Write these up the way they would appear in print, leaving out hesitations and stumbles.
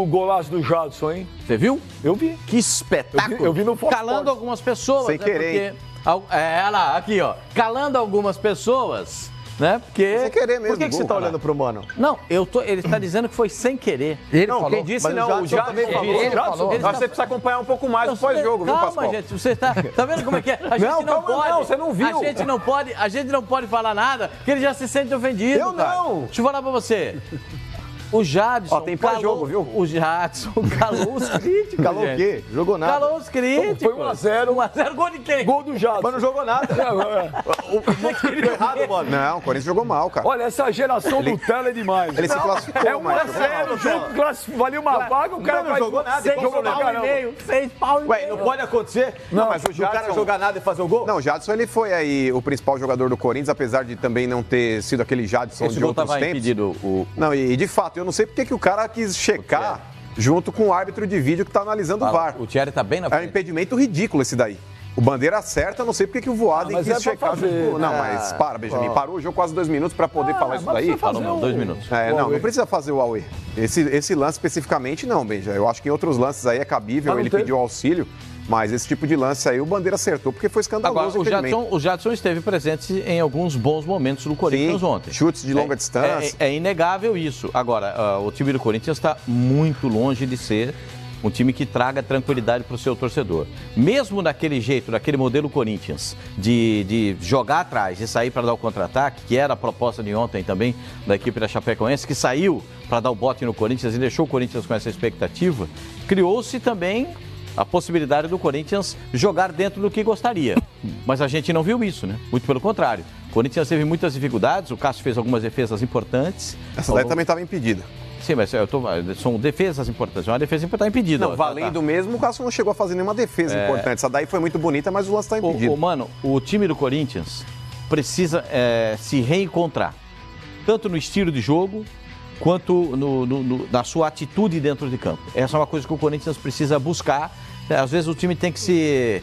golaço do Jadson, hein? Você viu? Eu vi. Que espetáculo. Eu vi no Fox Calando Sports. algumas pessoas. Sem querer, Porque, olha lá, aqui, ó. Calando algumas pessoas, né? Porque... Sem querer mesmo. Por que você tá olhando pro Mano? Não, ele está dizendo que foi sem querer. Não, quem disse não, o Jadson também falou. Ele falou. Mas você precisa acompanhar um pouco mais o pós-jogo, viu, Calma, Pascoal? gente, você tá vendo como é que é? A gente não calma, pode. não, você não viu. A gente não pode falar nada, que ele já se sente ofendido. Eu cara. não. Deixa eu falar pra você. O Jadson. Ó, tem pós-jogo, viu? O Jadson calou os críticos. Calou o gente. quê? Jogou nada. Calou os críticos. Foi 1-0. 1-0, gol de quem? Gol do Jadson. Mas não jogou nada. Ficou errado, mano. Não, o Corinthians jogou mal, cara. Olha, essa geração do Tela é demais. Ele se classificou, É 1-0, o jogo valia uma vaga, o cara Não faz jogou nada, 6 qual o jogos pra problema? caramba. 6 pau e meio. Ué, não pode acontecer? Não, mas o cara Jadson... jogar nada e fazer o gol? Não, o Jadson, ele foi aí o principal jogador do Corinthians, apesar de também não ter sido aquele Jadson Esse de gol outros estava tempos. impedido. Não, e de fato, eu não sei porque que o cara quis checar junto com o árbitro de vídeo que tá analisando o VAR. O Thierry tá bem na É um frente. impedimento ridículo esse daí. O bandeira certa, não sei porque que o Voaden mas quis é pra checar. fazer. Não, mas para, Benjamin. Parou o jogo quase 2 minutos para poder falar isso mas daí. precisa fazer Falou, não, 2 minutos. Não precisa fazer o Aue. Esse lance especificamente não, Benja. Eu acho que em outros lances aí é cabível, Mas não ele teve? pediu auxílio, mas esse tipo de lance aí o Bandeira acertou, porque foi Agora, escandaloso o Jadson esteve presente em alguns bons momentos do Corinthians ontem. Chutes de longa distância. É inegável isso. Agora, o time do Corinthians está muito longe de ser um time que traga tranquilidade para o seu torcedor. Mesmo daquele jeito, daquele modelo Corinthians, de jogar atrás e sair para dar o contra-ataque, que era a proposta de ontem também da equipe da Chapecoense, que saiu para dar o bote no Corinthians e deixou o Corinthians com essa expectativa, criou-se também a possibilidade do Corinthians jogar dentro do que gostaria. Mas a gente não viu isso, né? Muito pelo contrário. O Corinthians teve muitas dificuldades, o Cássio fez algumas defesas importantes. Essa daí também estava impedida. Sim, mas são defesas importantes. Uma defesa importante está impedida. Não, valendo mesmo, o Cássio não chegou a fazer nenhuma defesa importante. Essa daí foi muito bonita, mas o lance está impedido. Mano, o time do Corinthians precisa se reencontrar. Tanto no estilo de jogo, quanto na sua atitude dentro de campo. Essa é uma coisa que o Corinthians precisa buscar. Às vezes o time tem que se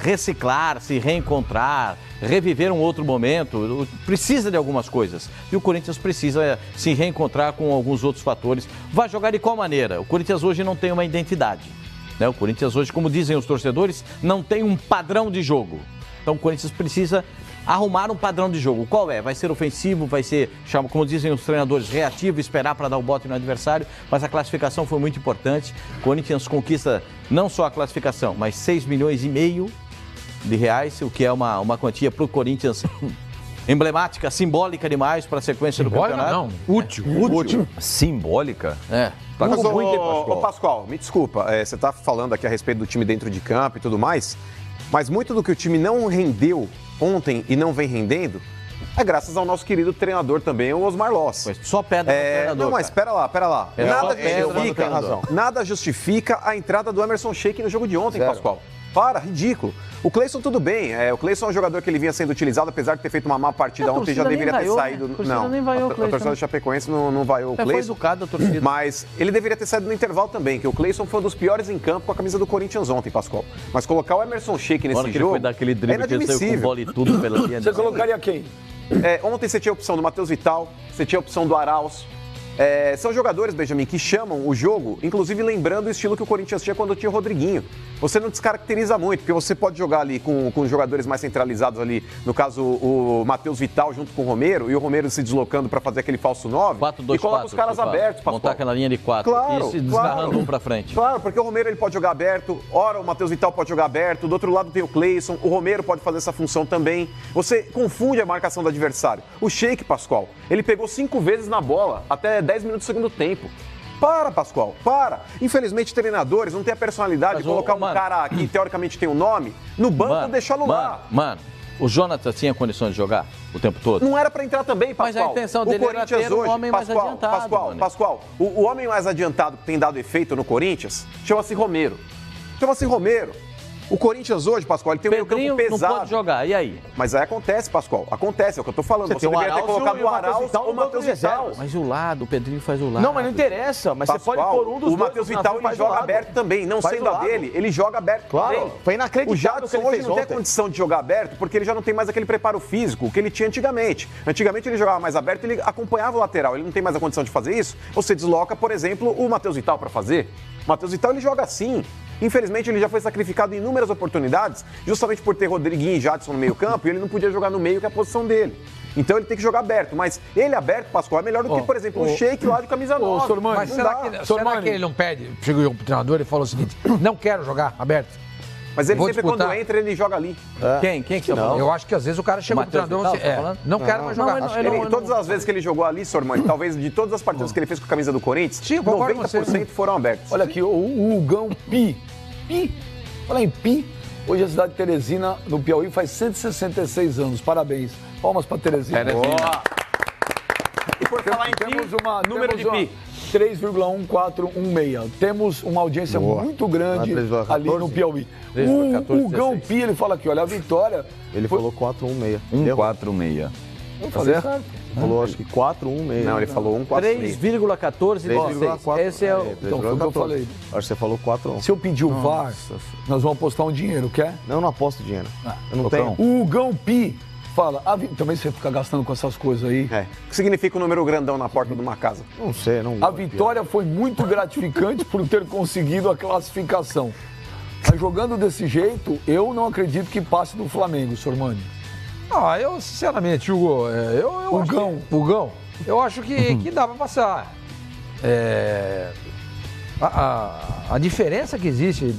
reciclar, se reencontrar, reviver um outro momento. Precisa de algumas coisas. E o Corinthians precisa se reencontrar com alguns outros fatores. Vai jogar de qual maneira? O Corinthians hoje não tem uma identidade, né? O Corinthians hoje, como dizem os torcedores, não tem um padrão de jogo. Então o Corinthians precisa arrumar um padrão de jogo. Qual é? Vai ser ofensivo, vai ser, como dizem os treinadores, reativo, esperar para dar o bote no adversário, mas a classificação foi muito importante. O Corinthians conquista não só a classificação, mas 6,5 milhões de reais, o que é uma quantia para o Corinthians emblemática, simbólica demais para a sequência do campeonato. Não, útil. Simbólica? É. Tá Mas, com muito, hein, ô, Pascoal, me desculpa, você está falando aqui a respeito do time dentro de campo e tudo mais, mas muito do que o time não rendeu ontem e não vem rendendo é graças ao nosso querido treinador também, o Osmar Loss. Só pedra no treinador. Não, mas espera lá. Nada justifica a entrada do Emerson Sheik no jogo de ontem, Pascoal. Ridículo. O Cleison tudo bem, o Cleison é um jogador que ele vinha sendo utilizado, apesar de ter feito uma má partida ontem, já deveria ter saído. Não, nem vaiou a torcida do Chapecoense não vaiou o Cleison. Foi educado a torcida. Mas ele deveria ter saído no intervalo também, que o Cleison foi um dos piores em campo com a camisa do Corinthians ontem, Pascoal. Mas colocar o Emerson Sheik nesse jogo que ele foi dar aquele drible que ele saiu com bola e tudo pela linha. Você colocaria quem? Ontem você tinha a opção do Matheus Vital, você tinha a opção do Arauz. São jogadores, Benjamin, que chamam o jogo, inclusive lembrando o estilo que o Corinthians tinha quando tinha o Rodriguinho. Você não descaracteriza muito, porque você pode jogar ali com jogadores mais centralizados ali, no caso o Matheus Vital junto com o Romero, e o Romero se deslocando para fazer aquele falso 9, 4-2-4, e coloca os caras abertos, Pascoal. Montar aquela linha de 4 claro, e se desgarrando um para frente. Claro, porque o Romero ele pode jogar aberto, ora o Matheus Vital pode jogar aberto, do outro lado tem o Cleison, o Romero pode fazer essa função também. Você confunde a marcação do adversário. O Sheik, Pascoal, ele pegou 5 vezes na bola, até 10 minutos do segundo tempo. Para, Pascoal, para. Infelizmente, treinadores não têm a personalidade de colocar um cara que teoricamente tem um nome no banco e deixá-lo lá. Mano, o Jonathan tinha condições de jogar o tempo todo? Não era para entrar também, Pascoal. Mas a intenção dele era ter um homem mais adiantado. Pascoal, o homem mais adiantado que tem dado efeito no Corinthians chama-se Romero. O Corinthians hoje, Pascoal, ele tem um meio Pedrinho campo não pesado. pode jogar, e aí? Mas aí acontece, Pascoal. Acontece, é o que eu tô falando. Você tem o deveria ter Arauz colocado e o o Matheus Arauz Vital ou o no banco Matheus de Vital. reservas. Mas o lado, o Pedrinho faz o lado. Não, mas não interessa. Mas você pode Pascoal, pôr um dos o Matheus Vital ele joga aberto também, não Faz sendo o a lado. dele, ele joga aberto Claro, também. foi inacreditável O o que Jadson ele hoje fez não tem ontem. condição de jogar aberto porque ele já não tem mais aquele preparo físico que ele tinha antigamente. Antigamente ele jogava mais aberto, ele acompanhava o lateral, ele não tem mais a condição de fazer isso. Você desloca, por exemplo, o Matheus Vital para fazer. O Matheus Vital ele joga assim. Infelizmente, ele já foi sacrificado em inúmeras oportunidades, justamente por ter Rodriguinho e Jadson no meio campo, e ele não podia jogar no meio, que é a posição dele. Então ele tem que jogar aberto. Mas ele aberto, Pascoal, é melhor do que, por exemplo, o Sheik lá de camisa 9. Sormani, Mas Não será, dá. que, Sormani. será que ele não pede? Chegou pro treinador e falou o seguinte: não quero jogar aberto. Mas ele Vou sempre, disputar. quando entra, ele joga ali. Quem que você tá falando? Eu acho que às vezes o cara chega pro Matheus treinador e Vital, fala tá falando? não quero mais jogar. Não, Ele, todas as vezes que ele jogou ali, Sormani, talvez de todas as partidas que ele fez com a camisa do Corinthians, Sim, eu concordo com 90% foram abertos. Olha aqui, o Hugão Pi. Fala em Pi. Hoje a cidade de Teresina, no Piauí, faz 166 anos. Parabéns. Palmas para Teresina. E por falar em Temos pi, uma número de pi. 3,1416. Temos uma audiência muito grande 3,14? ali no Piauí. 3,14, O Hugão 16. Pi, ele fala aqui, olha, a vitória... Ele falou 4-1-6. 146. Vamos fazer certo? Falou acho que 4-1-6. Não, ele falou 1,4. 3,1416. Esse é o... Então, foi o que eu falei. Acho que você falou 4-1. Se eu pedir o VAR, nós vamos apostar um dinheiro, quer? Não aposto dinheiro. Eu não Tocão. tenho. O Hugão Pi fala... Também você fica gastando com essas coisas aí. É. O que significa um número grandão na porta de uma casa? Não sei, não. A vitória foi muito gratificante por ter conseguido a classificação. Mas jogando desse jeito, eu não acredito que passe do Flamengo, Sormani. Ah, eu, sinceramente, Hugo, Hugão, eu acho que dá pra passar. A diferença que existe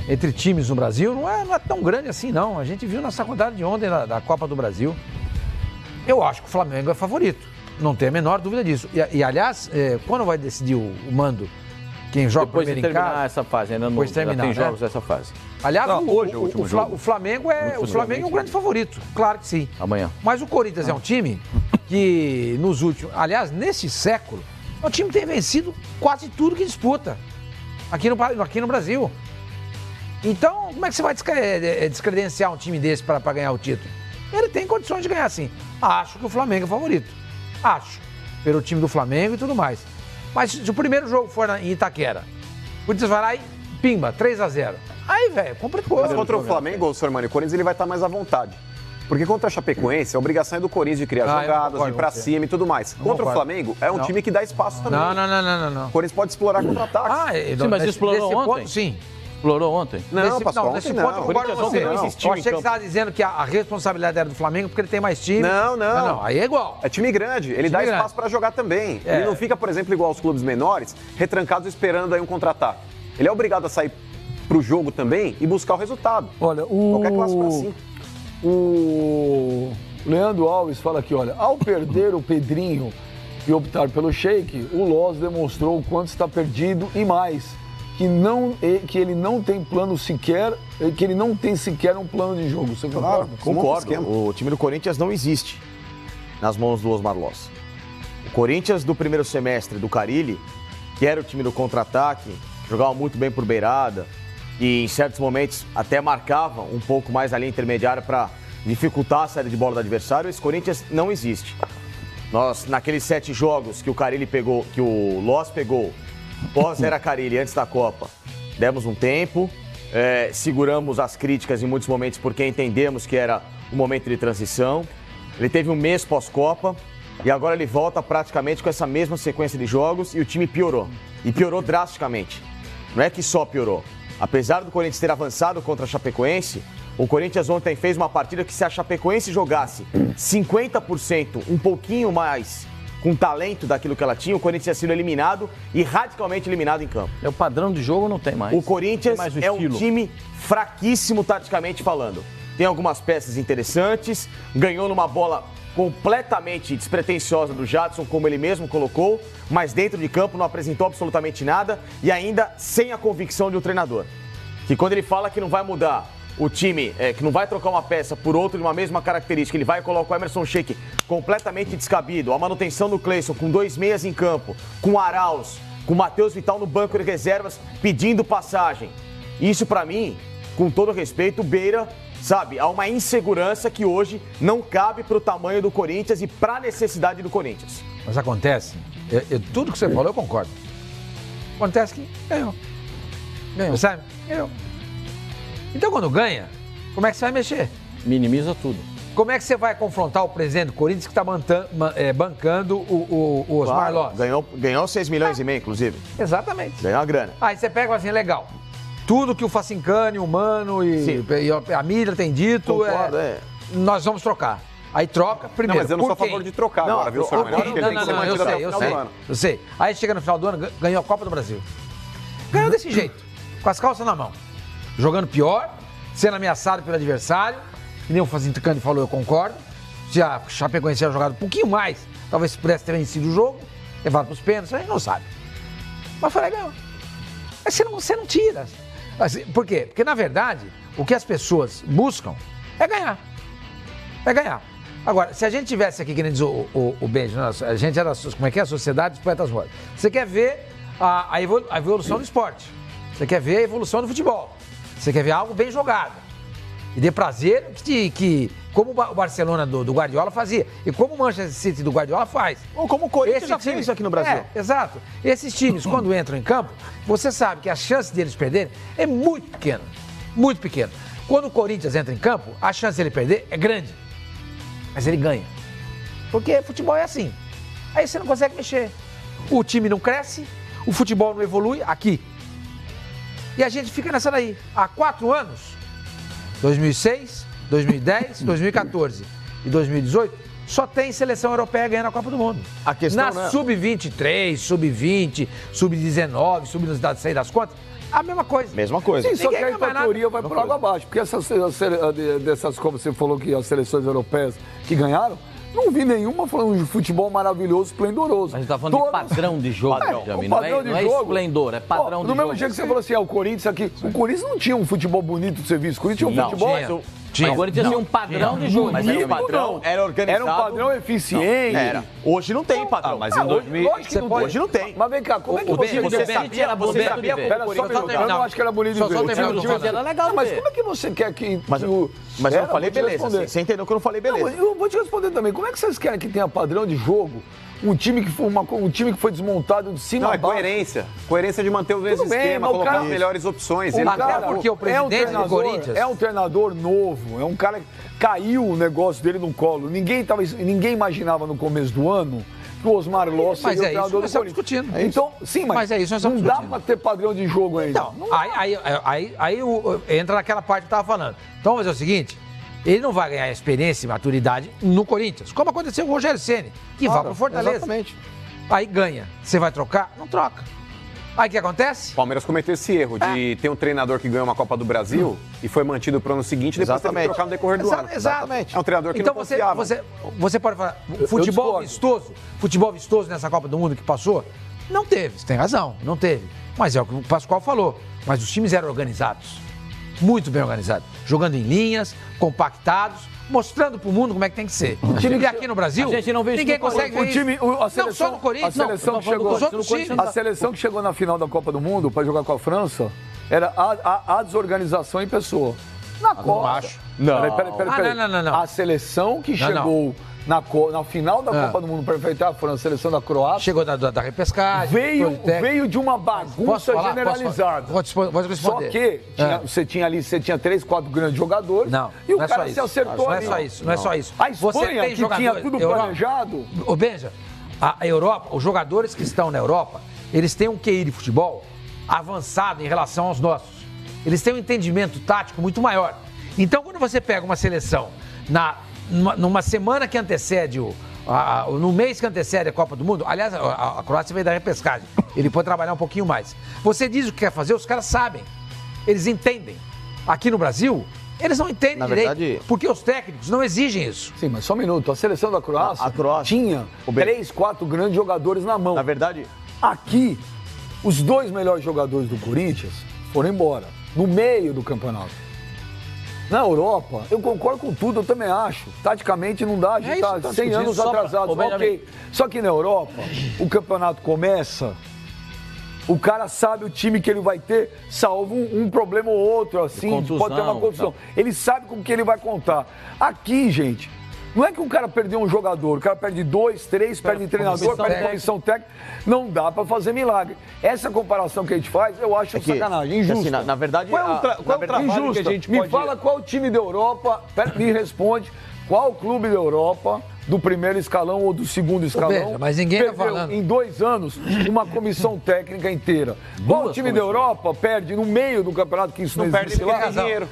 entre times no Brasil não é tão grande assim, não. A gente viu nessa rodada de ontem da Copa do Brasil. Eu acho que o Flamengo é favorito. Não tem a menor dúvida disso. E aliás, quando vai decidir o mando, quem joga Depois de primeiro em terminar casa... essa fase, ainda não Depois de terminar, tem né? jogos dessa fase. Aliás, Não, hoje é o último jogo. o Flamengo é o grande favorito, claro que sim. Amanhã. Mas o Corinthians é um time que nos últimos, aliás, nesse século, é um time que tem vencido quase tudo que disputa aqui no Brasil. Então, como é que você vai descredenciar um time desse para ganhar o título? Ele tem condições de ganhar sim. Acho que o Flamengo é favorito. Acho. Pelo time do Flamengo e tudo mais. Mas se o primeiro jogo for em Itaquera, o Corinthians vai lá e pimba, 3-0. Aí, velho, complicou. Mas contra o Flamengo, Sormani, o Corinthians ele vai estar mais à vontade. Porque contra a Chapecoense, a obrigação é do Corinthians de criar eu não jogadas, de concordo ir pra com você. cima e tudo mais. Contra concordo. o Flamengo, é um Não. time que dá espaço também. Não. O Corinthians pode explorar contra-ataques. Sim, mas explorou ontem? Ponto, sim. Explorou ontem? Não, Pascoal, nesse ontem ponto não. eu concordo com Corinthians você. ontem não existiu Eu em achei que campo. você estava dizendo que a responsabilidade era do Flamengo porque ele tem mais time. Não. Aí é igual. É time grande, ele dá grande. espaço pra jogar também. É. Ele não fica, por exemplo, igual aos clubes menores, retrancados esperando aí um contra-ataque. Ele é obrigado a sair pro jogo também e buscar o resultado. Olha, Qualquer clássico é assim. O Leandro Alves fala aqui, olha, ao perder o Pedrinho e optar pelo Sheik, o Loz demonstrou o quanto está perdido e mais, que ele não tem plano sequer, que ele não tem sequer um plano de jogo. Você concorda? Concordo. O time do Corinthians não existe nas mãos do Osmar Loz. O Corinthians do primeiro semestre do Carille, que era o time do contra-ataque, jogava muito bem por beirada e em certos momentos até marcava um pouco mais a linha intermediária para dificultar a saída de bola do adversário. Esse Corinthians não existe. Nós, naqueles 7 jogos que o Carille pegou, que o Loz pegou, pós-era Carille, antes da Copa, demos um tempo, seguramos as críticas em muitos momentos porque entendemos que era um momento de transição. Ele teve um mês pós-Copa e agora ele volta praticamente com essa mesma sequência de jogos e o time piorou. E piorou drasticamente. Não é que só piorou. Apesar do Corinthians ter avançado contra a Chapecoense, o Corinthians ontem fez uma partida que se a Chapecoense jogasse 50%, um pouquinho mais com talento daquilo que ela tinha, o Corinthians tinha sido eliminado e radicalmente eliminado em campo. É o padrão de jogo, não tem mais. O Corinthians Tem mais o é um estilo. time fraquíssimo taticamente falando. Tem algumas peças interessantes, ganhou numa bola completamente despretensiosa do Jadson, como ele mesmo colocou, mas dentro de campo não apresentou absolutamente nada e ainda sem a convicção de um treinador. Que quando ele fala que não vai mudar o time, que não vai trocar uma peça por outra de uma mesma característica, ele vai colocar o Emerson Sheik completamente descabido, a manutenção do Cleison com 2 meias em campo, com o Arauz, com o Matheus Vital no banco de reservas pedindo passagem. Isso, pra mim, com todo respeito, beira, sabe, a uma insegurança que hoje não cabe para o tamanho do Corinthians e para a necessidade do Corinthians. Mas acontece, tudo que você falou eu concordo. Acontece que ganhou. Ganhou, sabe? Ganhou. Então quando ganha, como é que você vai mexer? Minimiza tudo. Como é que você vai confrontar o presidente do Corinthians que está bancando o Osmar Loss? Ganhou 6 milhões e meio, inclusive. Exatamente. Ganhou uma grana. Aí você pega assim, legal. Tudo que o Facincani, o Mano e a mídia tem dito, Concordo, nós vamos trocar. Aí troca, primeiro. Não, mas eu não sou a favor de trocar agora, viu, senhor? Eu acho que ele tem que ser mantido até o final do ano. Eu sei. Aí chega no final do ano, ganhou a Copa do Brasil. Ganhou desse jeito, com as calças na mão. Jogando pior, sendo ameaçado pelo adversário, que nem o Facincani falou, eu concordo. Se a Chapecoense tinha jogado um pouquinho mais, talvez pudesse ter vencido o jogo, levado para os pênaltis, a gente não sabe. Mas foi lá e ganhou. Mas você não tira. Assim, por quê? Porque, na verdade, o que as pessoas buscam é ganhar. É ganhar. Agora, se a gente tivesse aqui, que nem diz o Benji, a gente era, como é que é? A Sociedade dos Poetas Mortos. Você quer ver a evolução do esporte. Você quer ver a evolução do futebol. Você quer ver algo bem jogado. E dê prazer como o Barcelona do Guardiola fazia. E como o Manchester City do Guardiola faz. Ou como o Corinthians já fez isso aqui no Brasil. Exato. Esses times, quando entram em campo, você sabe que a chance deles perderem é muito pequena. Muito pequena. Quando o Corinthians entra em campo, a chance dele perder é grande. Mas ele ganha. Porque futebol é assim. Aí você não consegue mexer. O time não cresce, o futebol não evolui aqui. E a gente fica nessa daí. Há 4 anos, 2006, 2010, 2014 e 2018, só tem seleção europeia ganhando a Copa do Mundo. A questão na sub-23, sub-20, sub-19, sub-não sei das contas, a mesma coisa. Mesma coisa. Sim, só que Ninguém a ganha mais teoria vai por água abaixo. Porque dessas, como você falou que as seleções europeias que ganharam, não vi nenhuma falando de futebol maravilhoso, esplendoroso. Mas a gente tá falando de padrão de jogo, Jamil. Não é esplendor, é padrão de jogo. No mesmo jeito que você falou assim, o Corinthians aqui, o Corinthians não tinha um futebol bonito de ser visto. O Corinthians tinha um futebol... Mas o Corinthians tinha um padrão de jogo. Mas aí o padrão era organizado. Era um padrão eficiente. Era. Hoje não tem padrão. Mas em 2000... Hoje não tem. Mas vem cá, como é que Você sabia como o Corinthians... Eu não acho que era bonito de ver. Era legal de Mas ver. como é que você quer que... Mas eu falei beleza. Você entendeu que eu não falei beleza. Eu vou te responder também. Como é que vocês querem que tenha padrão de jogo? Um time que foi desmontado de cima Não, a baixo. coerência. Coerência de manter o mesmo esquema, colocar as melhores opções. Ele Até porque o presidente do Corinthians... É um treinador novo, é um cara que caiu o negócio dele no colo. Ninguém imaginava no começo do ano que o Osmar Loss seria o treinador do Corinthians. Discutindo. Então, sim, mas é isso nós estamos não dá discutindo. pra ter padrão de jogo ainda. Então, aí entra naquela parte que eu estava falando. Então, vamos fazer o seguinte, ele não vai ganhar experiência e maturidade no Corinthians, como aconteceu com o Rogério Ceni, que vai pro Fortaleza. Exatamente. Aí ganha. Você vai trocar? Não troca. Aí o que acontece? O Palmeiras cometeu esse erro de ter um treinador que ganhou uma Copa do Brasil e foi mantido pro ano seguinte, depois teve que trocar no decorrer do ano. Exatamente. É um treinador que então não confiava. Você pode falar, futebol vistoso nessa Copa do Mundo que passou? Não teve, você tem razão, não teve. Mas é o que o Pascoal falou. Mas os times eram organizados, muito bem organizados, jogando em linhas, compactados, mostrando pro mundo como é que tem que ser. E aqui no Brasil, a gente não vê ninguém isso no consegue ver isso. Não, só no Corinthians. A seleção que chegou na final da Copa do Mundo para jogar com a França era a desorganização em pessoa. Na Copa. Não acho. Não. Peraí. Não. A seleção que chegou na final da Copa do Mundo para enfrentar a França, a seleção da Croácia. Chegou da repescagem. Veio de uma bagunça generalizada. Pode responder. Só que você tinha 3, 4 grandes jogadores. Não, e o não é cara só se isso. acertou Não ali. é só isso, não é só isso. A Espanha, que tinha tudo planejado. Ô, Benja, a Europa, os jogadores que estão na Europa, eles têm um QI de futebol avançado em relação aos nossos. Eles têm um entendimento tático muito maior. Então, quando você pega uma seleção numa semana que antecede no mês que antecede a Copa do Mundo, aliás, a Croácia veio da repescagem, ele pode trabalhar um pouquinho mais. Você diz o que quer fazer, os caras sabem, eles entendem. Aqui no Brasil, eles não entendem direito, porque os técnicos não exigem isso. Sim, mas só um minuto, a seleção da Croácia, tinha 3, 4 grandes jogadores na mão. Na verdade... Aqui, os 2 melhores jogadores do Corinthians foram embora, no meio do campeonato. Na Europa, eu concordo com tudo, eu também acho. Taticamente não dá, a gente tá 100 anos atrasados, ok. Só que na Europa, o campeonato começa O cara sabe o time que ele vai ter, salvo um problema ou outro, assim, Contusão, pode ter uma contusão. Ele sabe com o que ele vai contar. Aqui, gente, não é que o cara perdeu um jogador, o cara perde 2, 3, perde treinador, perde comissão técnica. Não dá pra fazer milagre. Essa comparação que a gente faz, eu acho sacanagem, injusta. Assim, na verdade, Qual é o trabalho injusta. que a gente Me fala qual time da Europa, me responde, qual clube da Europa, do primeiro escalão ou do segundo escalão, Veja, mas ninguém tá perdeu falando. em 2 anos uma comissão técnica inteira. Qual time da Europa perde no meio do campeonato, que isso não perde existe porque lá? tem dinheiro.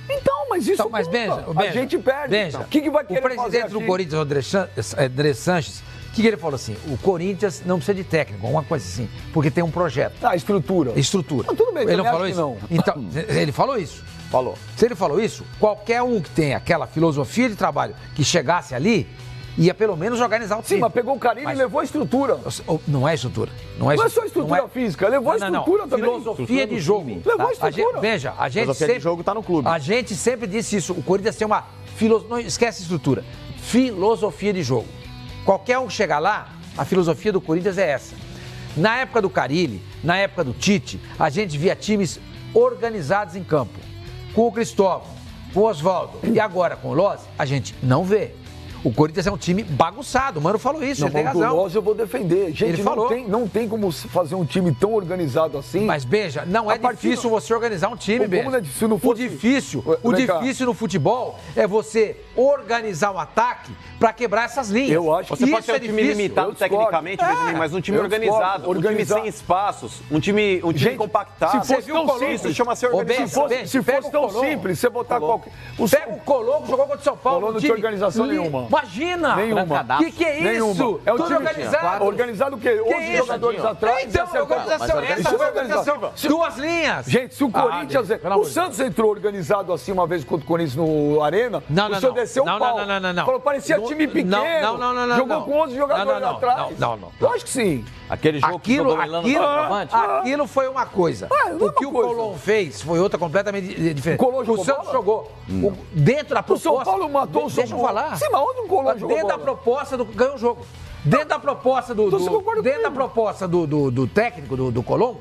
Então, mas isso Então, mas conta. veja, A gente perde. veja, Então. O que vai querer o presidente fazer do aqui? Corinthians, André Sanches, o que ele falou assim? O Corinthians não precisa de técnico, uma coisa assim, porque tem um projeto. Estrutura. Estrutura. Mas tudo bem, ele não também falou acho isso? que não. Então, ele falou isso. Falou. Se ele falou isso, qualquer um que tem aquela filosofia de trabalho que chegasse ali, ia pelo menos organizar o time. Sim, mas pegou o Carilli e levou a estrutura. Não é estrutura. Não é só estrutura física, levou a estrutura também. Filosofia de jogo. Levou a estrutura. Veja, a gente Filosofia sempre... de jogo tá no clube. A gente sempre disse isso. O Corinthians tem uma... Não esquece estrutura. Filosofia de jogo. Qualquer um que chegar lá, a filosofia do Corinthians é essa. Na época do Carilli, na época do Tite, a gente via times organizados em campo. Com o Cristóvão, com o Oswaldo e agora com o Loz, a gente não vê. O Corinthians é um time bagunçado. O Mano falou isso, Não, ele tem mas do razão. Loz eu vou defender. Gente, Ele falou. não tem como fazer um time tão organizado assim. Mas, Beja, não é difícil você organizar um time, Beja. Como se não fosse... O difícil no futebol é você organizar um ataque pra quebrar essas linhas. Eu acho que Você pode isso ter um time limitado tecnicamente, mas um time Eu organizado. discordo. Um time sem espaços. Um time Gente, compactado. se fosse tão Isso simples, chama-se Ô, organização. Beja, se pega fosse o tão Colombo. simples, você botar qualquer... Pega o Colombo, jogou contra o São Paulo. Colombo não time tinha organização nenhuma. Imagina! Nenhuma. O que é isso? Nenhuma. É um Tudo time organizado. Organizado o quê? 11 isso? jogadores atrás. Então, e organização. Isso Essa é foi a organização. organização. Duas linhas. Gente, se o Corinthians... pelo amor o de Santos entrou organizado assim uma vez contra o Corinthians no Arena. Não, o senhor desceu o pau. Não. Falou, parecia time pequeno. Não. Jogou com 11 jogadores atrás. Não. Eu acho que sim. Aquele jogo que jogou o Elano centroavante? Aquilo foi uma coisa. não é O que uma o coisa. Colombo fez foi outra completamente diferente. O Colombo jogou Santos bola? jogou dentro da O proposta. São Paulo matou o São Deixa eu Paulo. falar. Sim, mas onde o Colombo jogou Dentro da bola? proposta do ganhou o jogo. Dentro da proposta você concorda dentro da comigo? proposta do técnico do Colombo,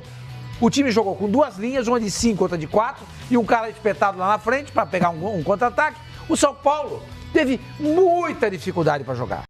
o time jogou com duas linhas, uma de 5, outra de 4, e um cara espetado lá na frente para pegar um contra-ataque. O São Paulo teve muita dificuldade para jogar.